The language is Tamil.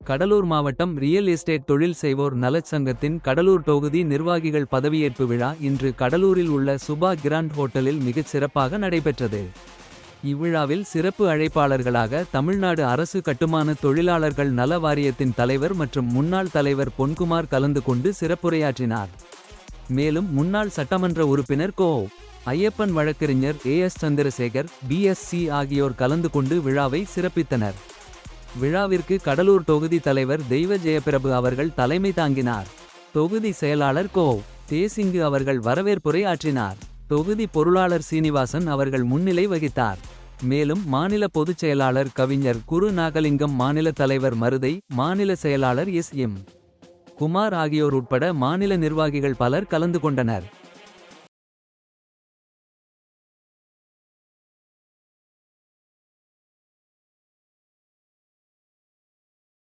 கடலூர் மாவட்டம் ரியல் எஸ்டேட் தொழில் செய்வோர் நலச் சங்கத்தின் கடலூர் தொகுதி நிர்வாகிகள் பதவியேற்பு விழா இன்று கடலூரில் உள்ள சுபா கிராண்ட் ஹோட்டலில் மிகச் சிறப்பாக நடைபெற்றது. இவ்விழாவில் சிறப்பு அழைப்பாளர்களாக தமிழ்நாடு அரசு கட்டுமான தொழிலாளர்கள் நல வாரியத்தின் தலைவர் மற்றும் முன்னாள் தலைவர் பொன்குமார் கலந்து கொண்டு சிறப்புரையாற்றினார். மேலும் முன்னாள் சட்டமன்ற உறுப்பினர் கோ. ஐயப்பன், வழக்கறிஞர் ஏஎஸ் சந்திரசேகர், பிஎஸ்சி ஆகியோர் கலந்து கொண்டு விழாவை சிறப்பித்தனர். விழாவிற்கு கடலூர் தொகுதி தலைவர் தெய்வ ஜெயபிரபு அவர்கள் தலைமை தாங்கினார். தொகுதி செயலாளர் கோ. தேசிங்கு அவர்கள் வரவேற்புரை ஆற்றினார். தொகுதி பொருளாளர் சீனிவாசன் அவர்கள் முன்னிலை வகித்தார். மேலும் மாநில பொதுச் செயலாளர் கவிஞர் குரு நாகலிங்கம், மாநில தலைவர் மருதை, மாநில செயலாளர் எஸ். எம். குமார் ஆகியோர் உட்பட மாநில நிர்வாகிகள் பலர் கலந்து கொண்டனர்.